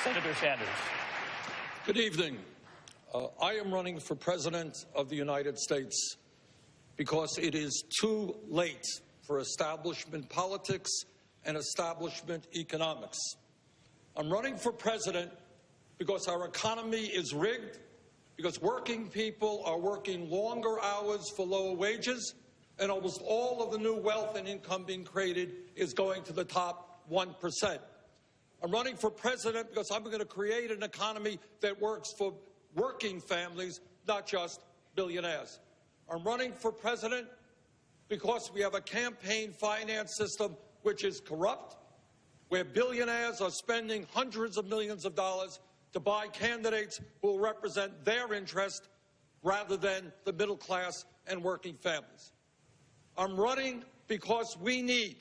Senator Sanders. Good evening. I am running for President of the United States because it is too late for establishment politics and establishment economics. I'm running for president because our economy is rigged, because working people are working longer hours for lower wages, and almost all of the new wealth and income being created is going to the top 1%. I'm running for president because I'm going to create an economy that works for working families, not just billionaires. I'm running for president because we have a campaign finance system which is corrupt, where billionaires are spending hundreds of millions of dollars to buy candidates who will represent their interest rather than the middle class and working families. I'm running because we need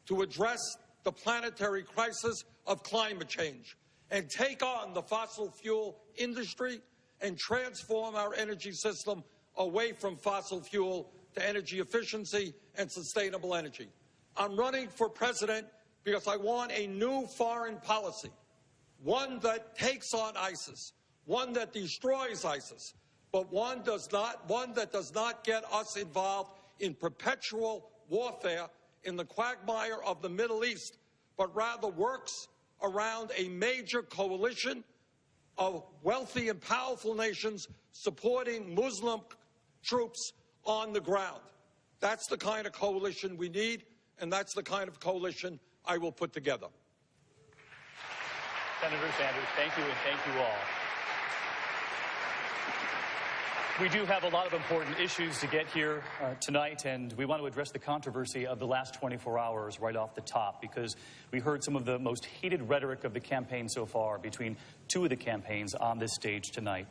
to address the planetary crisis of climate change and take on the fossil fuel industry and transform our energy system away from fossil fuel to energy efficiency and sustainable energy. I'm running for president because I want a new foreign policy, one that takes on ISIS, one that destroys ISIS, but one that does not get us involved in perpetual warfare in the quagmire of the Middle East, but rather works around a major coalition of wealthy and powerful nations supporting Muslim troops on the ground. That's the kind of coalition we need, and that's the kind of coalition I will put together. Senator Sanders, thank you, and thank you all. We do have a lot of important issues to get here tonight, and we want to address the controversy of the last 24 hours right off the top, because we heard some of the most heated rhetoric of the campaign so far between two of the campaigns on this stage tonight.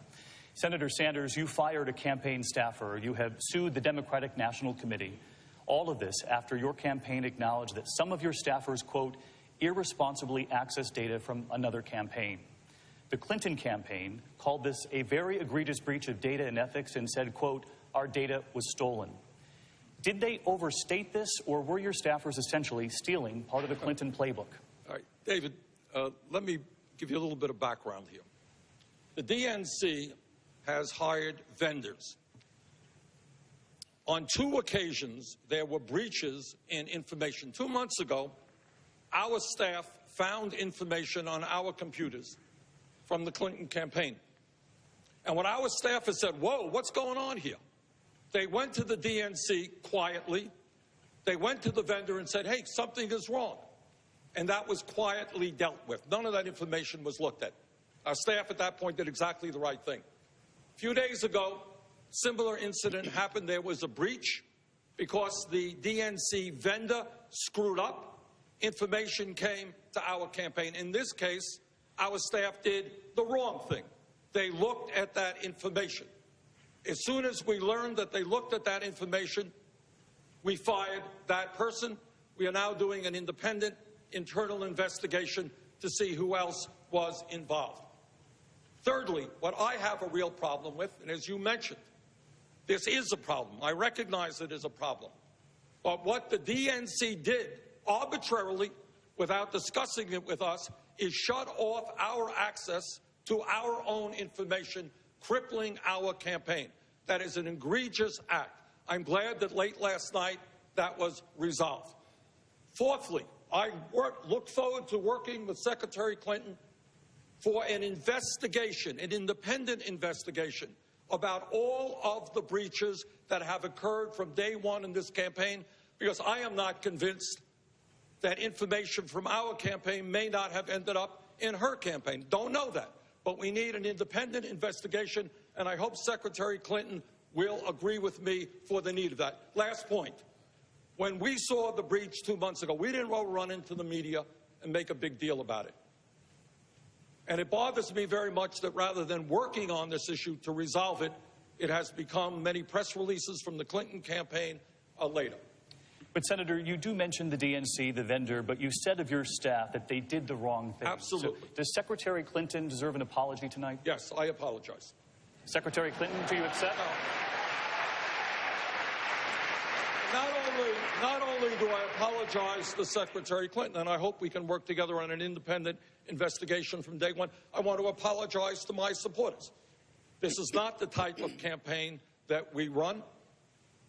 Senator Sanders, you fired a campaign staffer. You have sued the Democratic National Committee. All of this after your campaign acknowledged that some of your staffers, quote, irresponsibly accessed data from another campaign. The Clinton campaign called this a very egregious breach of data and ethics and said, quote, our data was stolen. Did they overstate this, or were your staffers essentially stealing part of the Clinton playbook? All right, David, let me give you a little bit of background here. The DNC has hired vendors. On two occasions, there were breaches in information. 2 months ago, our staff found information on our computers from the Clinton campaign. And when our staff has said, whoa, what's going on here? They went to the DNC quietly. They went to the vendor and said, hey, something is wrong. And that was quietly dealt with. None of that information was looked at. Our staff at that point did exactly the right thing. A few days ago, similar incident happened. There was a breach because the DNC vendor screwed up. Information came to our campaign. In this case, our staff did the wrong thing. They looked at that information. As soon as we learned that they looked at that information, we fired that person. We are now doing an independent internal investigation to see who else was involved. Thirdly, what I have a real problem with, and as you mentioned, this is a problem. I recognize it is a problem. But what the DNC did arbitrarily, without discussing it with us, is shut off our access to our own information, crippling our campaign. That is an egregious act. I'm glad that late last night that was resolved. Fourthly, I look forward to working with Secretary Clinton for an investigation, an independent investigation, about all of the breaches that have occurred from day one in this campaign, because I am not convinced that information from our campaign may not have ended up in her campaign. Don't know that. But we need an independent investigation, and I hope Secretary Clinton will agree with me for the need of that. Last point. When we saw the breach 2 months ago, we didn't run into the media and make a big deal about it. And it bothers me very much that rather than working on this issue to resolve it, it has become many press releases from the Clinton campaign later. But, Senator, you do mention the DNC, the vendor, but you said of your staff that they did the wrong thing. Absolutely. So does Secretary Clinton deserve an apology tonight? Yes, I apologize. Secretary Clinton, do you accept? not only do I apologize to Secretary Clinton, and I hope we can work together on an independent investigation from day one, I want to apologize to my supporters. This is not the type of campaign that we run.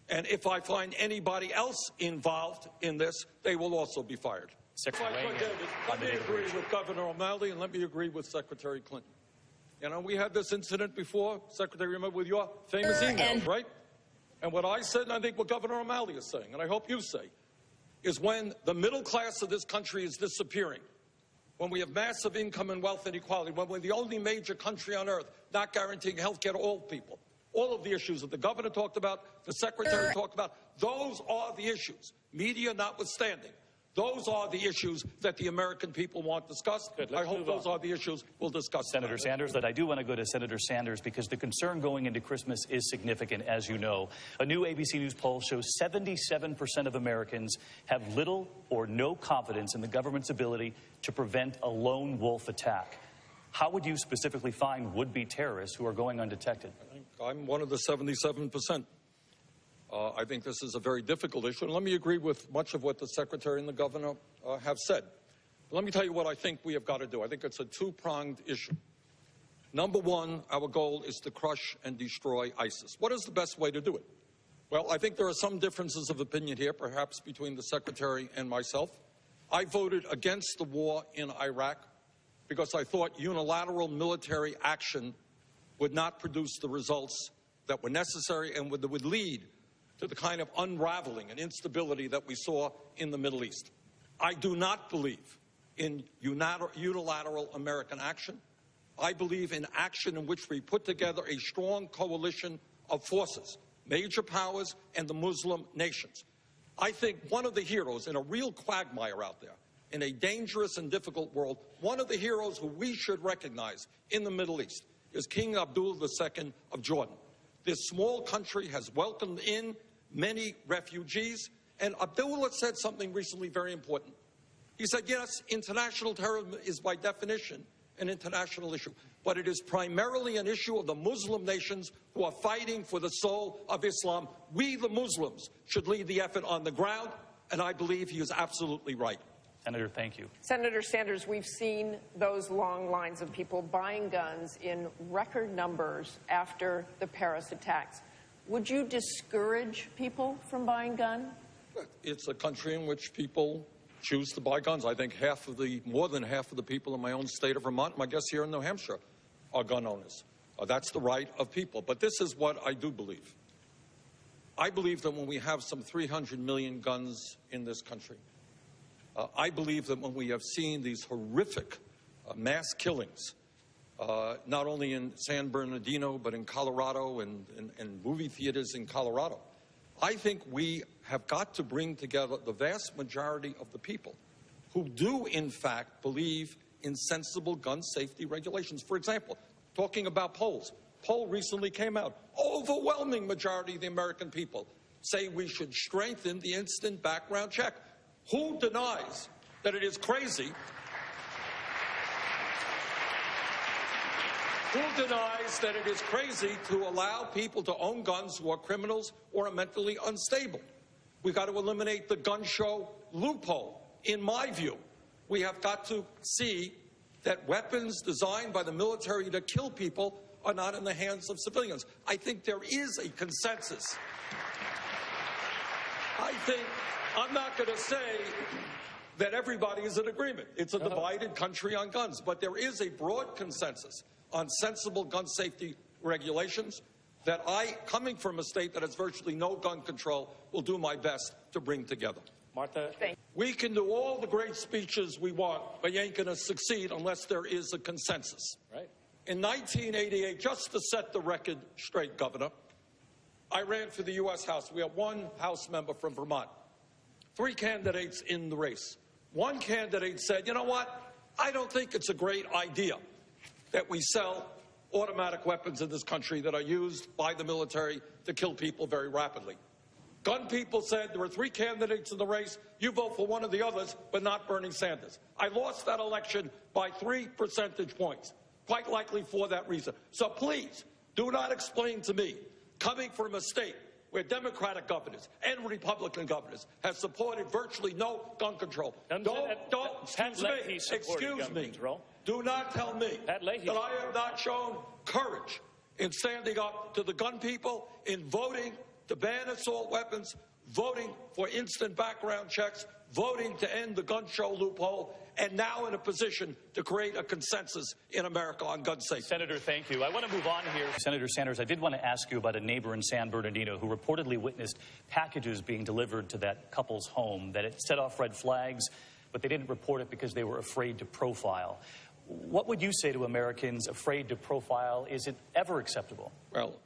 And if I find anybody else involved in this, they will also be fired. Let me agree with Governor O'Malley and let me agree with Secretary Clinton. You know, we had this incident before, Secretary, remember, with your famous emails, right? And what I said, and I think what Governor O'Malley is saying, and I hope you say, is when the middle class of this country is disappearing, when we have massive income and wealth inequality, when we're the only major country on earth not guaranteeing health care to all people, all of the issues that the governor talked about, the secretary talked about, those are the issues, media notwithstanding. Those are the issues that the American people want discussed. I hope those are the issues we'll discuss. Senator Sanders, that I do want to go to Senator Sanders because the concern going into Christmas is significant, as you know. A new ABC News poll shows 77% of Americans have little or no confidence in the government's ability to prevent a lone wolf attack. How would you specifically find would-be terrorists who are going undetected? I'm one of the 77%. I think this is a very difficult issue, and let me agree with much of what the Secretary and the Governor have said. But let me tell you what I think we have got to do. I think it's a two-pronged issue. Number one, our goal is to crush and destroy ISIS. What is the best way to do it? Well, I think there are some differences of opinion here, perhaps between the Secretary and myself. I voted against the war in Iraq because I thought unilateral military action would not produce the results that were necessary and would lead to the kind of unraveling and instability that we saw in the Middle East. I do not believe in unilateral American action. I believe in action in which we put together a strong coalition of forces, major powers and the Muslim nations. I think one of the heroes in a real quagmire out there, in a dangerous and difficult world, one of the heroes who we should recognize in the Middle East is King Abdullah II of Jordan. This small country has welcomed in many refugees, and Abdullah said something recently very important. He said, yes, international terrorism is by definition an international issue, but it is primarily an issue of the Muslim nations who are fighting for the soul of Islam. We, the Muslims, should lead the effort on the ground, and I believe he is absolutely right. Senator, thank you. Senator Sanders, we've seen those long lines of people buying guns in record numbers after the Paris attacks. Would you discourage people from buying guns? It's a country in which people choose to buy guns. I think more than half of the people in my own state of Vermont, my guess here in New Hampshire, are gun owners. That's the right of people. But this is what I do believe. I believe that when we have some 300 million guns in this country, I believe that when we have seen these horrific mass killings, not only in San Bernardino, but in Colorado and movie theaters in Colorado, I think we have got to bring together the vast majority of the people who do, in fact, believe in sensible gun safety regulations. For example, talking about polls, poll recently came out. Overwhelming majority of the American people say we should strengthen the instant background check. Who denies that it is crazy? Who denies that it is crazy to allow people to own guns who are criminals or are mentally unstable? We've got to eliminate the gun show loophole. In my view, we have got to see that weapons designed by the military to kill people are not in the hands of civilians. I think there is a consensus. I'm not going to say that everybody is in agreement. It's a divided country on guns, but there is a broad consensus on sensible gun safety regulations that I, coming from a state that has virtually no gun control, will do my best to bring together. Martha, we can do all the great speeches we want, but you ain't going to succeed unless there is a consensus. Right. In 1988, just to set the record straight, Governor, I ran for the U.S. House. We have one House member from Vermont. 3 candidates in the race. One candidate said, you know what? I don't think it's a great idea that we sell automatic weapons in this country that are used by the military to kill people very rapidly. Gun people said there were 3 candidates in the race. You vote for one of the others, but not Bernie Sanders. I lost that election by 3 percentage points, quite likely for that reason. So please, do not explain to me, coming from a state where Democratic governors and Republican governors have supported virtually no gun control. Excuse me. Do not tell me that I have not shown courage in standing up to the gun people, in voting to ban assault weapons, voting for instant background checks, voting to end the gun show loophole, and now in a position to create a consensus in America on gun safety. Senator, thank you. I want to move on here. Senator Sanders, I did want to ask you about a neighbor in San Bernardino who reportedly witnessed packages being delivered to that couple's home, that it set off red flags, but they didn't report it because they were afraid to profile. What would you say to Americans afraid to profile? Is it ever acceptable? Well,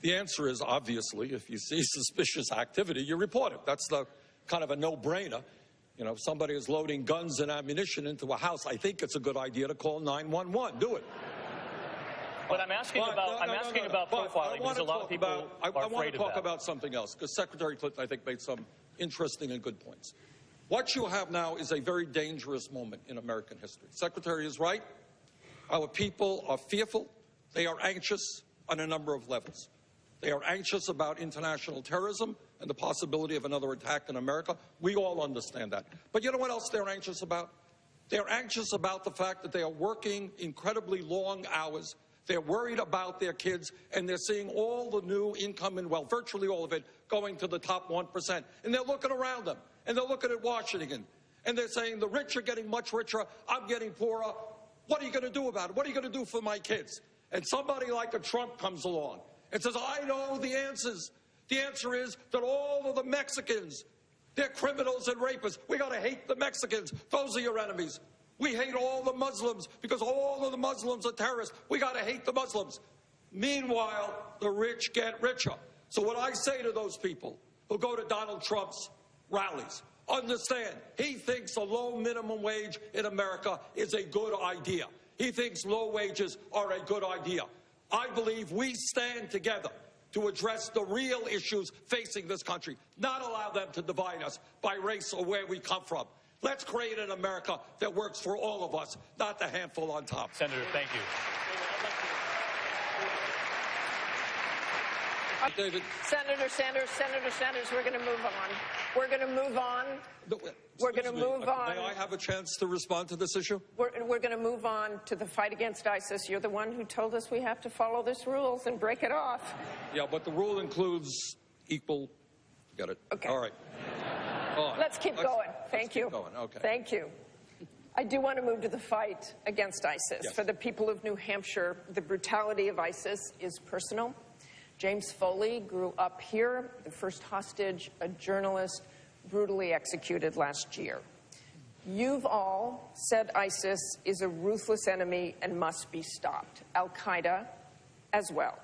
the answer is obviously, if you see suspicious activity, you report it. That's the kind of a no-brainer. You know, if somebody is loading guns and ammunition into a house, I think it's a good idea to call 911. Do it. But I'm asking about profiling because a lot of people are afraid of that. I want to talk about something else, because Secretary Clinton, I think, made some interesting and good points. What you have now is a very dangerous moment in American history. Secretary is right. Our people are fearful. They are anxious on a number of levels. They are anxious about international terrorism and the possibility of another attack in America. We all understand that. But you know what else they're anxious about? They're anxious about the fact that they are working incredibly long hours. They're worried about their kids, and they're seeing all the new income and wealth, virtually all of it, going to the top 1%. And they're looking around them, and they're looking at Washington, and they're saying, the rich are getting much richer, I'm getting poorer. What are you going to do about it? What are you going to do for my kids? And somebody like a Trump comes along and says, I know the answers. The answer is that all of the Mexicans, they're criminals and rapists. We got to hate the Mexicans. Those are your enemies. We hate all the Muslims because all of the Muslims are terrorists. We got to hate the Muslims. Meanwhile, the rich get richer. So what I say to those people who go to Donald Trump's rallies, understand, he thinks a low minimum wage in America is a good idea. He thinks low wages are a good idea. I believe we stand together to address the real issues facing this country, not allow them to divide us by race or where we come from. Let's create an America that works for all of us, not the handful on top. Senator, thank you. David. Senator Sanders, we're going to move on. We're going to move on. We're going to move on. May I have a chance to respond to this issue? We're going to move on to the fight against ISIS. You're the one who told us we have to follow these rules and break it off. Yeah, but the rule includes equal. Get it? Okay. All right. Let's keep going. Thank you. Okay. Thank you. I do want to move to the fight against ISIS. Yes. For the people of New Hampshire, the brutality of ISIS is personal. James Foley grew up here, the first hostage, a journalist, brutally executed last year. You've all said ISIS is a ruthless enemy and must be stopped. Al-Qaeda as well.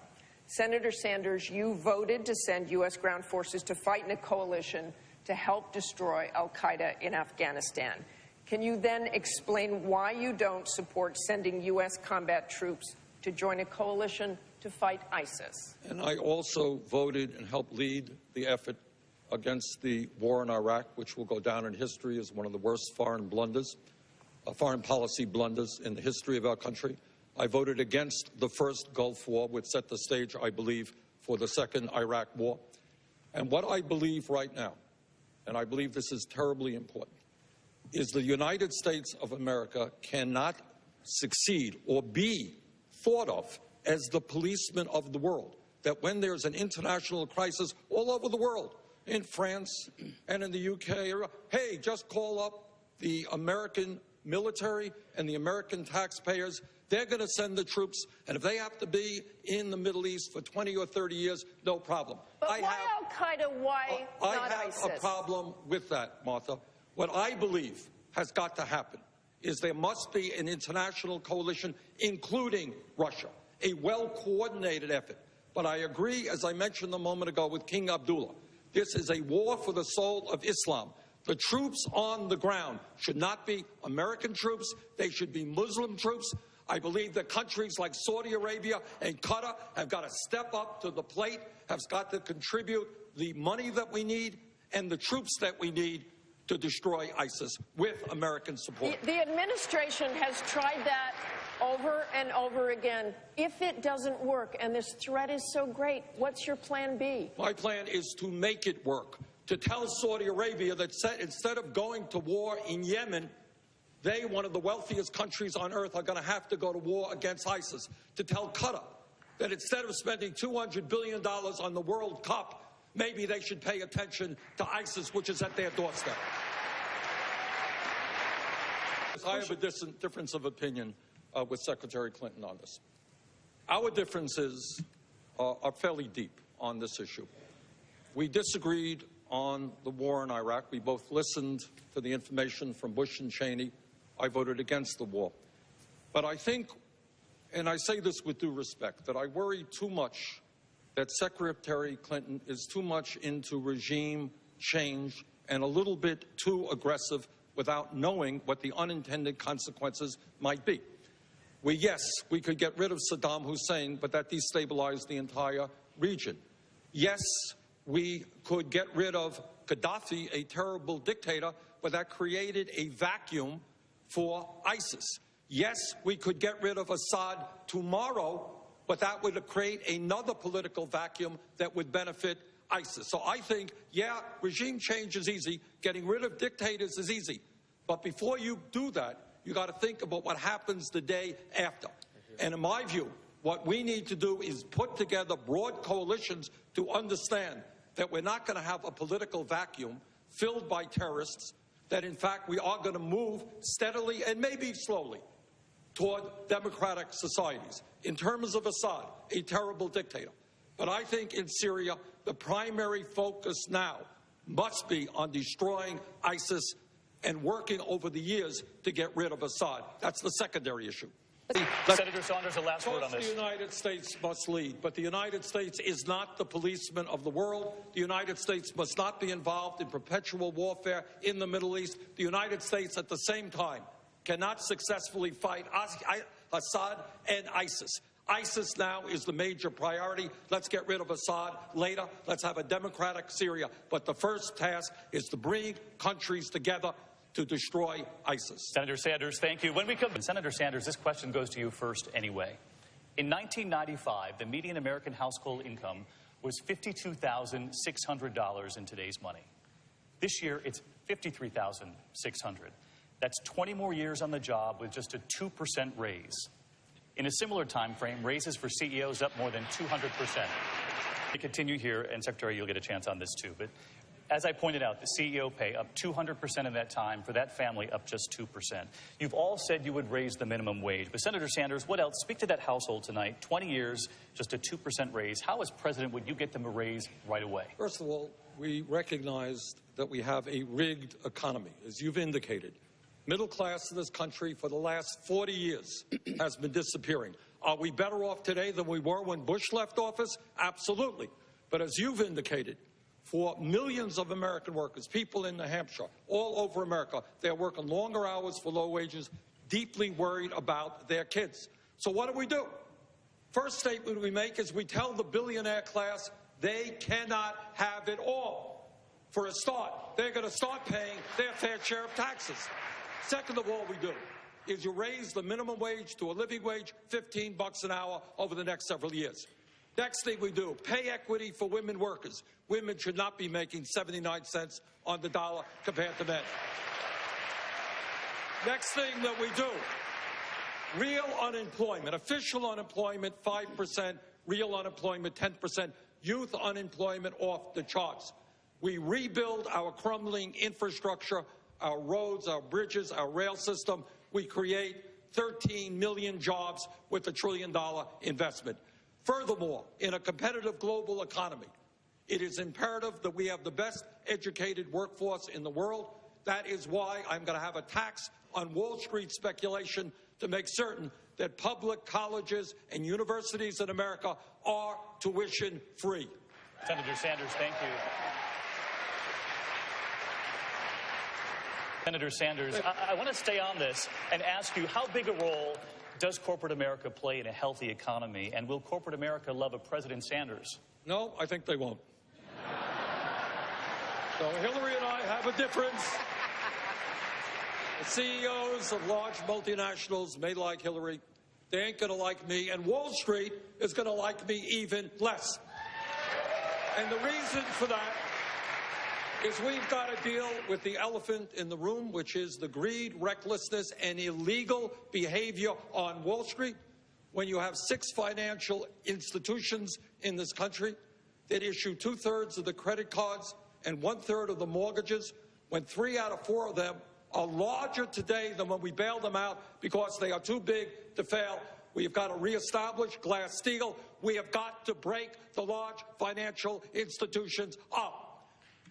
Senator Sanders, you voted to send U.S. ground forces to fight in a coalition to help destroy Al-Qaeda in Afghanistan. Can you then explain why you don't support sending U.S. combat troops to join a coalition to fight ISIS? And I also voted and helped lead the effort against the war in Iraq, which will go down in history as one of the worst foreign policy blunders in the history of our country. I voted against the first Gulf War, which set the stage, I believe, for the second Iraq war. And what I believe right now, and I believe this is terribly important, is the United States of America cannot succeed or be thought of as the policeman of the world. That when there's an international crisis all over the world, in France and in the UK, hey, just call up the American military and the American taxpayers. They're going to send the troops, and if they have to be in the Middle East for 20 or 30 years, no problem. But why Al-Qaeda? Why not ISIS? I have a problem with that, Martha. What I believe has got to happen is there must be an international coalition, including Russia, a well-coordinated effort. But I agree, as I mentioned a moment ago, with King Abdullah. This is a war for the soul of Islam. The troops on the ground should not be American troops. They should be Muslim troops. I believe that countries like Saudi Arabia and Qatar have got to step up to the plate, have got to contribute the money that we need and the troops that we need to destroy ISIS with American support. The administration has tried that over and over again. If it doesn't work and this threat is so great, what's your plan B? My plan is to make it work, to tell Saudi Arabia that instead of going to war in Yemen, they, one of the wealthiest countries on earth, are going to have to go to war against ISIS. To tell Qatar that instead of spending $200 billion on the World Cup, maybe they should pay attention to ISIS, which is at their doorstep. I have a difference of opinion with Secretary Clinton on this. Our differences are fairly deep on this issue. We disagreed on the war in Iraq. We both listened to the information from Bush and Cheney. I voted against the war. But I think, and I say this with due respect, that I worry too much that Secretary Clinton is too much into regime change and a little bit too aggressive without knowing what the unintended consequences might be. Yes, we could get rid of Saddam Hussein, but that destabilized the entire region. Yes, we could get rid of Gaddafi, a terrible dictator, but that created a vacuum for ISIS. Yes, we could get rid of Assad tomorrow, but that would create another political vacuum that would benefit ISIS. So I think, yeah, regime change is easy. Getting rid of dictators is easy. But before you do that, you got to think about what happens the day after. And in my view, what we need to do is put together broad coalitions to understand that we're not going to have a political vacuum filled by terrorists, that in fact we are going to move steadily and maybe slowly toward democratic societies. In terms of Assad, a terrible dictator. But I think in Syria, the primary focus now must be on destroying ISIS and working over the years to get rid of Assad. That's the secondary issue. Senator Saunders, the last word on this. The United States must lead, but the United States is not the policeman of the world. The United States must not be involved in perpetual warfare in the Middle East. The United States, at the same time, cannot successfully fight Assad and ISIS. ISIS now is the major priority. Let's get rid of Assad later. Let's have a democratic Syria. But the first task is to bring countries together to destroy ISIS. Senator Sanders, thank you. When we come, Senator Sanders, this question goes to you first anyway. In 1995, the median American household income was $52,600 in today's money. This year, it's $53,600. That's 20 more years on the job with just a 2% raise. In a similar time frame, raises for CEOs up more than 200%. To continue here, and Secretary, you'll get a chance on this too, but as I pointed out, the CEO pay up 200% in that time, for that family up just 2%. You've all said you would raise the minimum wage, but Senator Sanders, what else? Speak to that household tonight. 20 years, just a 2% raise. How, as president, would you get them a raise right away? First of all, we recognized that we have a rigged economy, as you've indicated. Middle class in this country for the last 40 years has been disappearing. Are we better off today than we were when Bush left office? Absolutely. But as you've indicated, for millions of American workers, people in New Hampshire, all over America, they're working longer hours for low wages, deeply worried about their kids. So what do? First statement we make is we tell the billionaire class they cannot have it all. For a start, they're going to start paying their fair share of taxes. Second of all we do is you raise the minimum wage to a living wage, $15 an hour over the next several years. Next thing we do, pay equity for women workers. Women should not be making 79 cents on the dollar compared to men. Next thing that we do, real unemployment, official unemployment 5%, real unemployment 10%, youth unemployment off the charts. We rebuild our crumbling infrastructure, our roads, our bridges, our rail system. We create 13 million jobs with a $1 trillion investment. Furthermore, in a competitive global economy, it is imperative that we have the best educated workforce in the world. That is why I'm going to have a tax on Wall Street speculation to make certain that public colleges and universities in America are tuition free. Senator Sanders, thank you. Senator Sanders, I want to stay on this and ask you, how big a role does corporate America play in a healthy economy, and will corporate America love a President Sanders? No, I think they won't. So Hillary and I have a difference. The CEOs of large multinationals may like Hillary. they ain't going to like me, and Wall Street is going to like me even less. And the reason for that is we've got to deal with the elephant in the room, which is the greed, recklessness, and illegal behavior on Wall Street. When you have 6 financial institutions in this country that issue 2/3 of the credit cards and 1/3 of the mortgages, when 3 out of 4 of them are larger today than when we bailed them out because they are too big to fail, we have got to reestablish Glass-Steagall. We have got to break the large financial institutions up.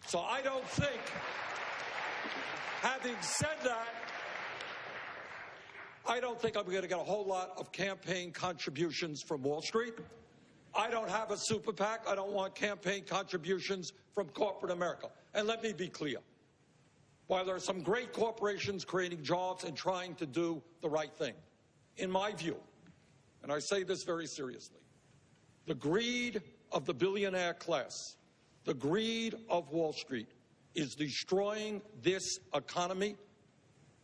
So I don't think, having said that, I don't think I'm going to get a whole lot of campaign contributions from Wall Street. I don't have a super PAC. I don't want campaign contributions from corporate America. And let me be clear. While there are some great corporations creating jobs and trying to do the right thing, in my view, and I say this very seriously, the greed of the billionaire class, the greed of Wall Street is destroying this economy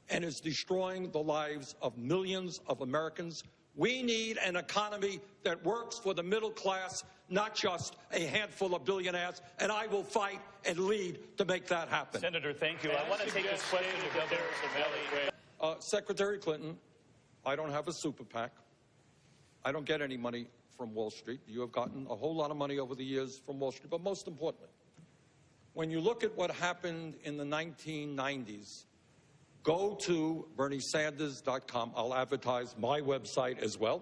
and is destroying the lives of millions of Americans. We need an economy that works for the middle class, not just a handful of billionaires, and I will fight and lead to make that happen. Senator, thank you. I want to take this question to Governor Secretary Clinton, I don't have a super PAC. I don't get any money from Wall Street. You have gotten a whole lot of money over the years from Wall Street, but most importantly, when you look at what happened in the 1990s, go to BernieSanders.com. I'll advertise my website as well.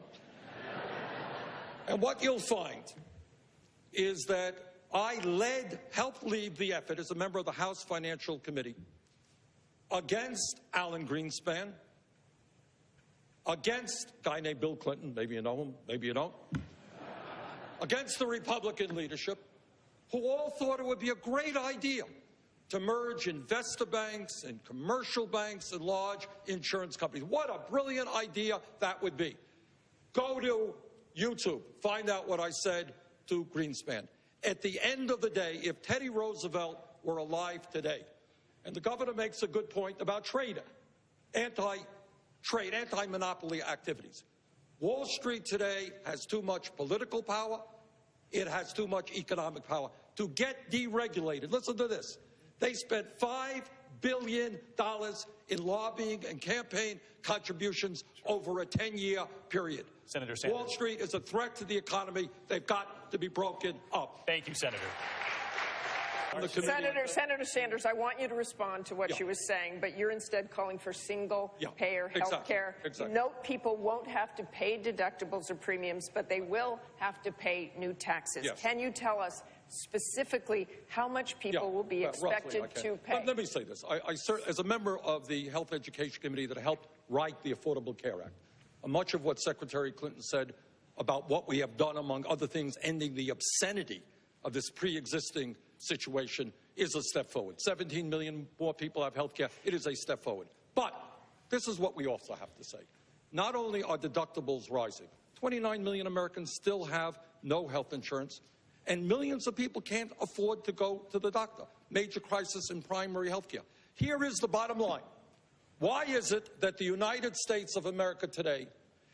And what you'll find is that I helped lead the effort as a member of the House Financial Committee against Alan Greenspan, against a guy named Bill Clinton, maybe you know him, maybe you don't, against the Republican leadership, who all thought it would be a great idea to merge investor banks and commercial banks and large insurance companies. What a brilliant idea that would be. Go to YouTube, find out what I said to Greenspan. At the end of the day, if Teddy Roosevelt were alive today, and the governor makes a good point about trade, anti-trade, anti-monopoly activities. Wall Street today has too much political power. It has too much economic power. To get deregulated, listen to this. They spent $5 billion in lobbying and campaign contributions over a 10-year period. Senator Sanders. Wall Street is a threat to the economy. They've got to be broken up. Thank you, Senator. Senator Sanders, I want you to respond to what she was saying, but you're instead calling for single-payer health care. Exactly. Note people won't have to pay deductibles or premiums, but they will have to pay new taxes. Yes. Can you tell us specifically how much people will be expected to pay? Let me say this. As a member of the Health Education Committee that helped write the Affordable Care Act, much of what Secretary Clinton said about what we have done, among other things, ending the obscenity of this pre-existing situation is a step forward. 17 million more people have health care. It is a step forward. But this is what we also have to say. Not only are deductibles rising, 29 million Americans still have no health insurance, and millions of people can't afford to go to the doctor. Major crisis in primary health care. Here is the bottom line. Why is it that the United States of America today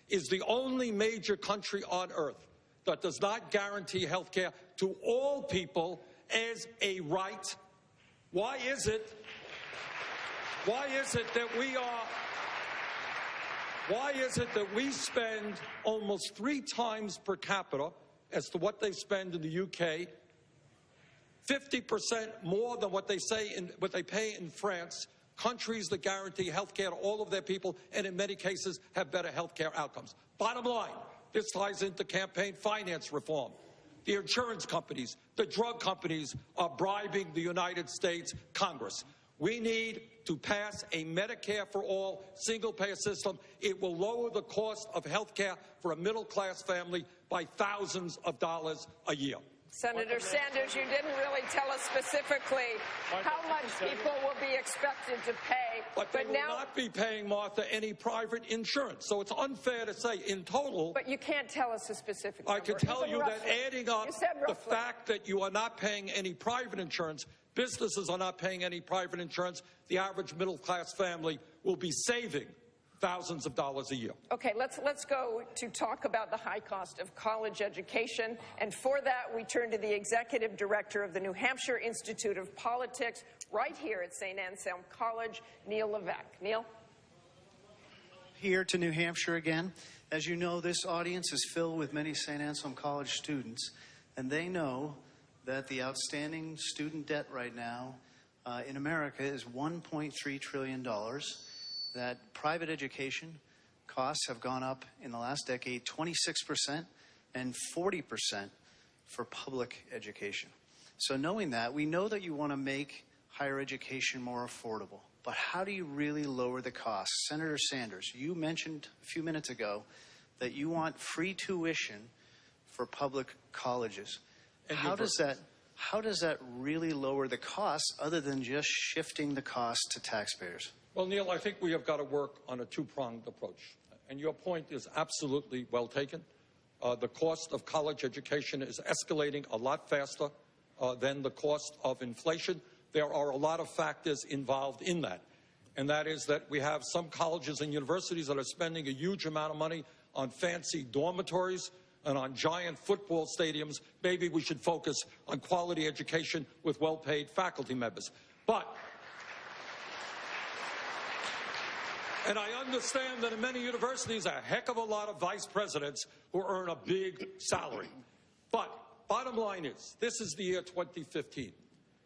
is the only major country on earth that does not guarantee health care to all people as a right? Why is it that we spend almost 3 times per capita as to what they spend in the UK, 50% more than what they pay in France, countries that guarantee health care to all of their people and in many cases have better health care outcomes? Bottom line, this ties into campaign finance reform. The insurance companies, the drug companies are bribing the United States Congress. We need to pass a Medicare for all single-payer system. It will lower the cost of health care for a middle-class family by thousands of dollars a year. Senator Sanders, you didn't really tell us specifically how much people will be expected to pay. But they will not be paying, Martha, any private insurance. So it's unfair to say in total. But you can't tell us a specific number. I can tell you that adding up the fact that you are not paying any private insurance, businesses are not paying any private insurance, the average middle-class family will be saving thousands of dollars a year. Okay, let's go to talk about the high cost of college education. And for that, we turn to the executive director of the New Hampshire Institute of Politics, right here at St. Anselm College, Neil Levesque. Neil? Here to New Hampshire again. As you know, this audience is filled with many St. Anselm College students, and they know that the outstanding student debt right now in America is $1.3 trillion, that private education costs have gone up in the last decade 26% and 40% for public education. So knowing that, we know that you want to make higher education more affordable. But how do you really lower the costs? Senator Sanders, you mentioned a few minutes ago that you want free tuition for public colleges. And how does that really lower the costs other than just shifting the cost to taxpayers? Well, Neil, I think we have got to work on a two-pronged approach. And your point is absolutely well taken. The cost of college education is escalating a lot faster than the cost of inflation. There are a lot of factors involved in that. And that is that we have some colleges and universities that are spending a huge amount of money on fancy dormitories and on giant football stadiums. Maybe we should focus on quality education with well-paid faculty members. And I understand that in many universities, a heck of a lot of vice presidents who earn a big salary. But bottom line is, this is the year 2015.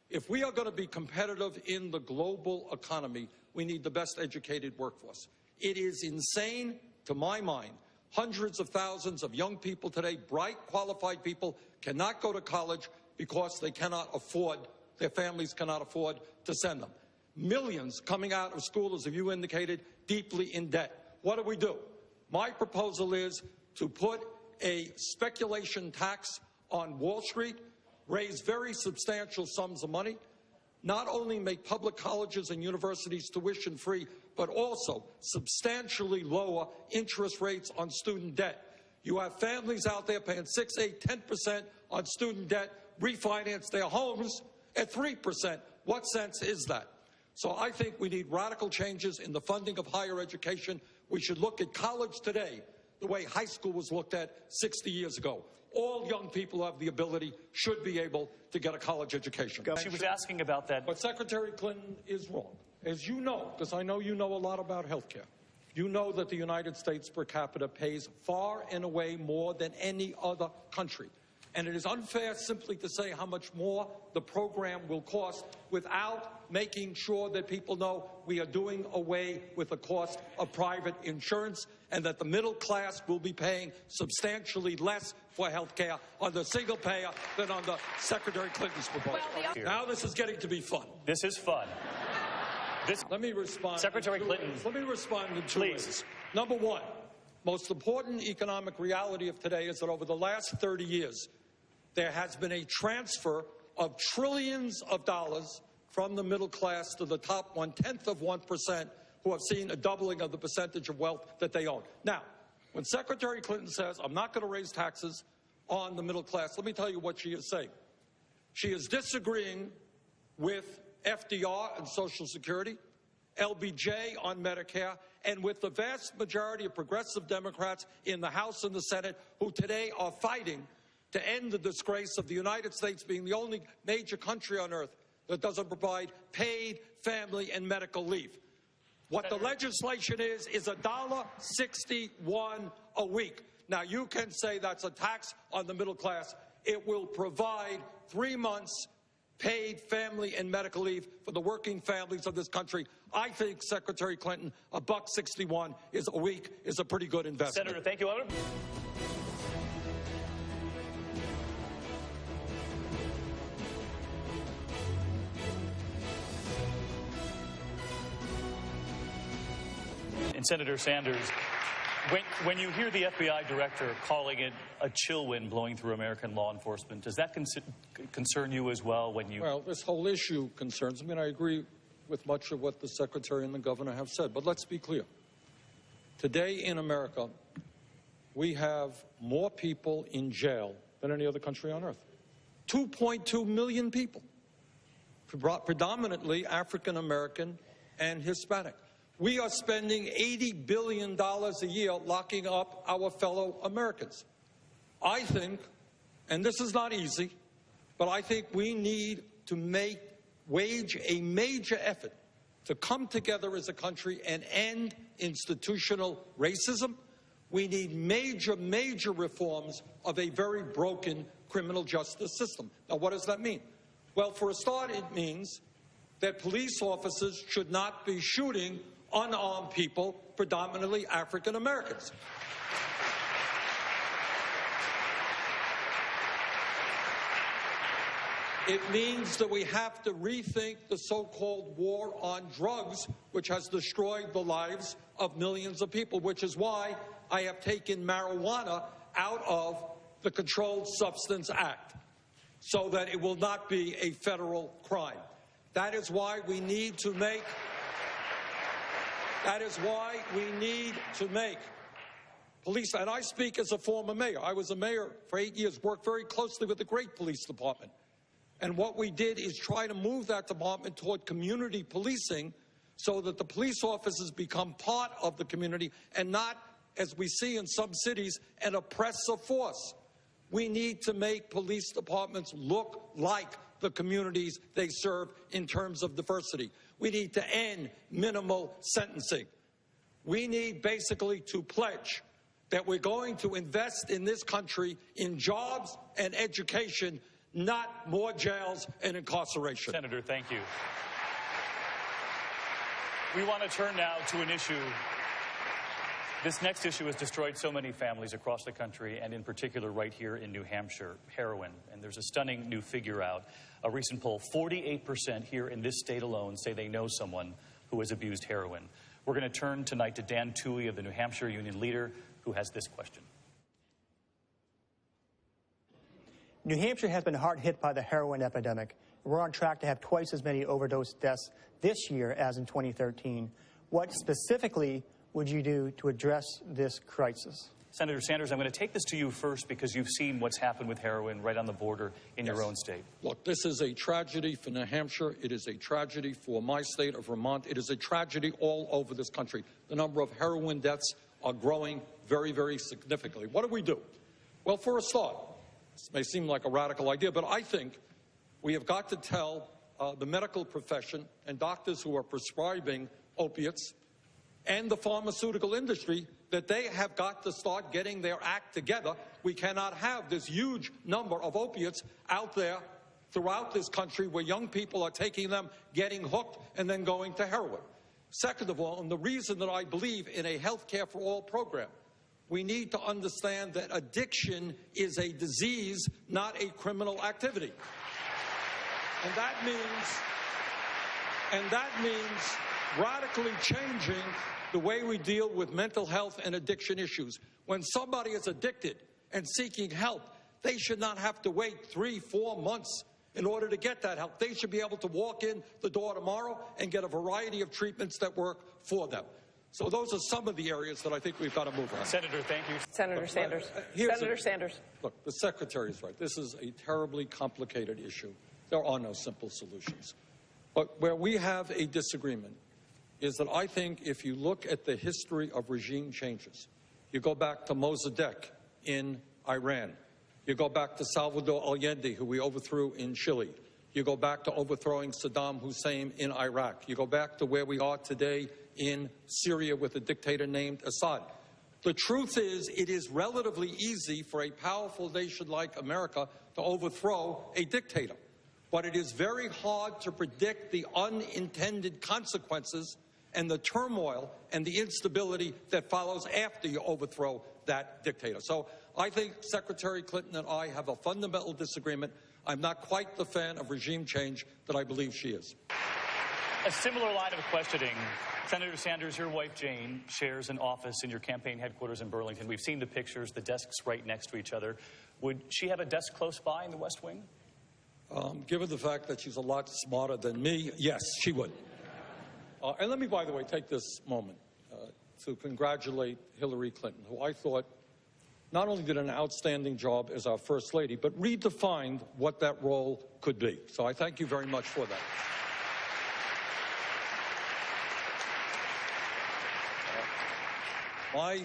If we are going to be competitive in the global economy, we need the best educated workforce. It is insane, to my mind, hundreds of thousands of young people today, bright, qualified people, cannot go to college because they cannot afford, their families cannot afford to send them. Millions coming out of school, as you indicated, deeply in debt. What do? My proposal is to put a speculation tax on Wall Street, raise very substantial sums of money, not only make public colleges and universities tuition free, but also substantially lower interest rates on student debt. You have families out there paying 6, 8, 10% on student debt, refinance their homes at 3%. What sense is that? So I think we need radical changes in the funding of higher education. We should look at college today the way high school was looked at 60 years ago. All young people who have the ability should be able to get a college education. She was asking about that. But Secretary Clinton is wrong. As you know, because I know you know a lot about health care, you know that the United States per capita pays far and away more than any other country. And it is unfair simply to say how much more the program will cost without making sure that people know we are doing away with the cost of private insurance and that the middle class will be paying substantially less for health care on the single payer than on the Secretary Clinton's proposal. Now this is getting to be fun. This is fun. Let me respond. Secretary Clinton. Let me respond in two ways. Number one, most important economic reality of today is that over the last 30 years, there has been a transfer of trillions of dollars from the middle class to the top 0.1% who have seen a doubling of the percentage of wealth that they own. Now, when Secretary Clinton says, I'm not going to raise taxes on the middle class, let me tell you what she is saying. She is disagreeing with FDR and Social Security, LBJ on Medicare, and with the vast majority of progressive Democrats in the House and the Senate who today are fighting to end the disgrace of the United States being the only major country on earth that doesn't provide paid family and medical leave. What the legislation is $1.61 a week. Now, you can say that's a tax on the middle class. It will provide 3 months paid family and medical leave for the working families of this country. I think, Secretary Clinton, $1.61 a week is a pretty good investment. Senator, thank you. And Senator Sanders, when you hear the FBI director calling it a chill wind blowing through American law enforcement, does that concern you as well when you... Well, this whole issue concerns me, and I agree with much of what the Secretary and the Governor have said. But let's be clear. Today in America, we have more people in jail than any other country on earth. 2.2 million people, predominantly African American and Hispanic. We are spending $80 billion a year locking up our fellow Americans. I think, and this is not easy, but I think we need to wage a major effort to come together as a country and end institutional racism. We need major reforms of a very broken criminal justice system. Now, what does that mean? Well, for a start, it means that police officers should not be shooting unarmed people, predominantly African Americans. It means that we have to rethink the so-called war on drugs, which has destroyed the lives of millions of people, which is why I have taken marijuana out of the Controlled Substance Act, so that it will not be a federal crime. That is why we need to make police, and I speak as a former mayor. I was a mayor for 8 years, worked very closely with the great police department. And what we did is try to move that department toward community policing so that the police officers become part of the community and not, as we see in some cities, an oppressive force. We need to make police departments look like the communities they serve in terms of diversity. We need to end minimal sentencing. We need basically to pledge that we're going to invest in this country in jobs and education, not more jails and incarceration. Senator, thank you. We want to turn now to an issue. This next issue has destroyed so many families across the country, and in particular right here in New Hampshire, heroin. And there's a stunning new figure out. A recent poll, 48% here in this state alone say they know someone who has abused heroin. We're going to turn tonight to Dan Toohey of the New Hampshire Union Leader, who has this question. New Hampshire has been hard hit by the heroin epidemic. We're on track to have twice as many overdose deaths this year as in 2013. What specifically would you do to address this crisis? Senator Sanders, I'm going to take this to you first because you've seen what's happened with heroin right on the border in your own state. Look, this is a tragedy for New Hampshire. It is a tragedy for my state of Vermont. It is a tragedy all over this country. The number of heroin deaths are growing very significantly. What do we do? Well, for a start, this may seem like a radical idea, but I think we have got to tell the medical profession and doctors who are prescribing opiates and the pharmaceutical industry that they have got to start getting their act together. We cannot have this huge number of opiates out there throughout this country where young people are taking them, getting hooked, and then going to heroin. Second of all, and the reason that I believe in a health care for all program, we need to understand that addiction is a disease, not a criminal activity. And that means radically changing the way we deal with mental health and addiction issues. When somebody is addicted and seeking help, they should not have to wait 3-4 months in order to get that help. They should be able to walk in the door tomorrow and get a variety of treatments that work for them. So those are some of the areas that I think we've got to move on. Senator, thank you. Senator Sanders. Senator Sanders. Look, the Secretary is right. This is a terribly complicated issue. There are no simple solutions. But where we have a disagreement is that I think if you look at the history of regime changes, you go back to Mossadegh in Iran, you go back to Salvador Allende, who we overthrew in Chile, you go back to overthrowing Saddam Hussein in Iraq, you go back to where we are today in Syria with a dictator named Assad. The truth is, it is relatively easy for a powerful nation like America to overthrow a dictator. But it is very hard to predict the unintended consequences and the turmoil and the instability that follows after you overthrow that dictator. So I think Secretary Clinton and I have a fundamental disagreement. I'm not quite the fan of regime change that I believe she is. A similar line of questioning. Senator Sanders, your wife Jane shares an office in your campaign headquarters in Burlington. We've seen the pictures, the desks right next to each other. Would she have a desk close by in the West Wing? Given the fact that she's a lot smarter than me, yes, she would. And let me, by the way, take this moment to congratulate Hillary Clinton, who I thought not only did an outstanding job as our First Lady, but redefined what that role could be. So I thank you very much for that. My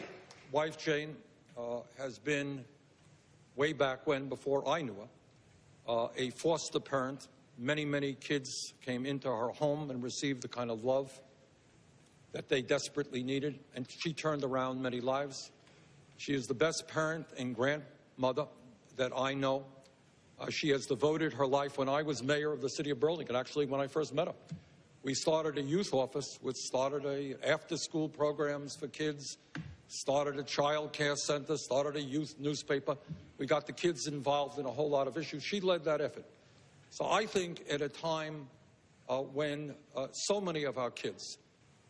wife, Jane, has been, way back when, before I knew her, a foster parent. Many, many kids came into her home and received the kind of love that they desperately needed, and she turned around many lives. She is the best parent and grandmother that I know. She has devoted her life. When I was mayor of the city of Burlington, actually when I first met her, we started a youth office, which started after-school programs for kids, started a child care center, started a youth newspaper. We got the kids involved in a whole lot of issues. She led that effort. So I think at a time when so many of our kids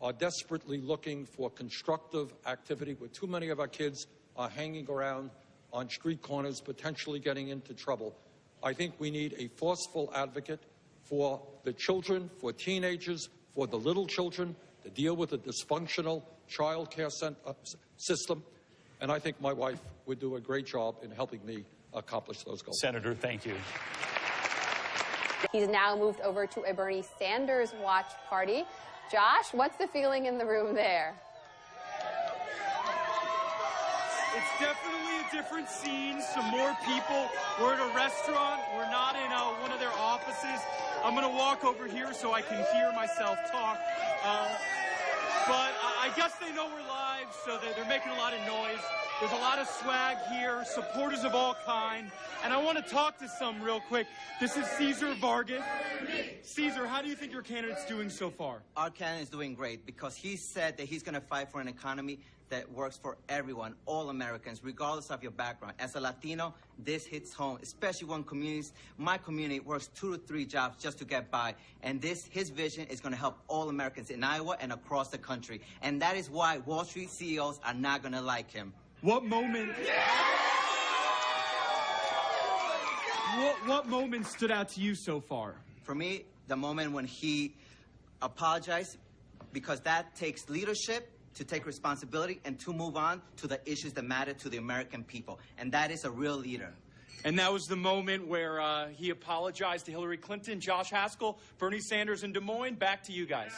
are desperately looking for constructive activity, where too many of our kids are hanging around on street corners, potentially getting into trouble, I think we need a forceful advocate for the children, for teenagers, for the little children, to deal with a dysfunctional child care system. And I think my wife would do a great job in helping me accomplish those goals. Senator, thank you. He's now moved over to a Bernie Sanders watch party. Josh, what's the feeling in the room there? It's definitely a different scene, some more people. We're at a restaurant. We're not in one of their offices. I'm going to walk over here so I can hear myself talk. But I guess they know we're live, so they're making a lot of noise. There's a lot of swag here, supporters of all kind. And I want to talk to some real quick. This is Cesar Vargas. Cesar, how do you think your candidate's doing so far? Our candidate is doing great because he said that he's going to fight for an economy that works for everyone, all Americans, regardless of your background. As a Latino, this hits home, especially when my community works 2 to 3 jobs just to get by. And his vision is going to help all Americans in Iowa and across the country. And that is why Wall Street CEOs are not going to like him. What moment stood out to you so far? For me, the moment when he apologized, because that takes leadership to take responsibility and to move on to the issues that matter to the American people. And that is a real leader. And that was the moment where he apologized to Hillary Clinton. Josh Haskell, Bernie Sanders in Des Moines, back to you guys.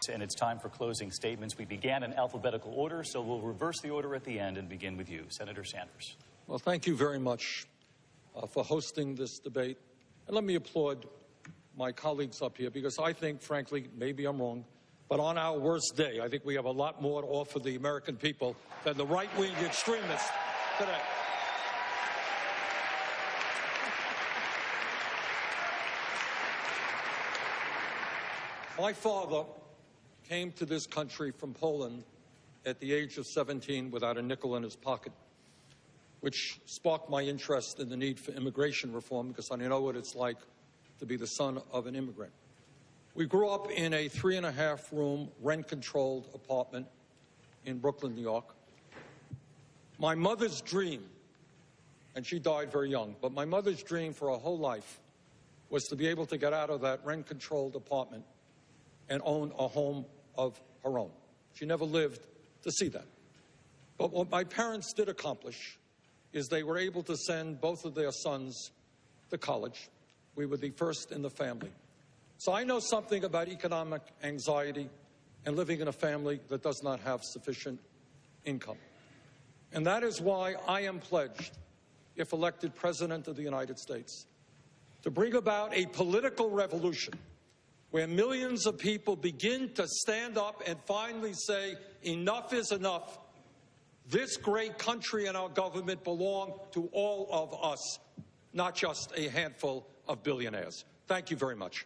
And it's time for closing statements. We began in alphabetical order, so we'll reverse the order at the end and begin with you, Senator Sanders. Well, thank you very much for hosting this debate. And let me applaud my colleagues up here, because I think, frankly, maybe I'm wrong, but on our worst day, I think we have a lot more to offer the American people than the right-wing extremists today. My father came to this country from Poland at the age of 17 without a nickel in his pocket, which sparked my interest in the need for immigration reform, because I know what it's like to be the son of an immigrant. We grew up in a 3.5-room rent-controlled apartment in Brooklyn, New York. My mother's dream, and she died very young, but my mother's dream for her whole life was to be able to get out of that rent-controlled apartment and own a home of her own. She never lived to see that. But what my parents did accomplish is they were able to send both of their sons to college. We were the first in the family. So I know something about economic anxiety and living in a family that does not have sufficient income. And that is why I am pledged, if elected President of the United States, to bring about a political revolution where millions of people begin to stand up and finally say, enough is enough. This great country and our government belong to all of us, not just a handful of billionaires. Thank you very much.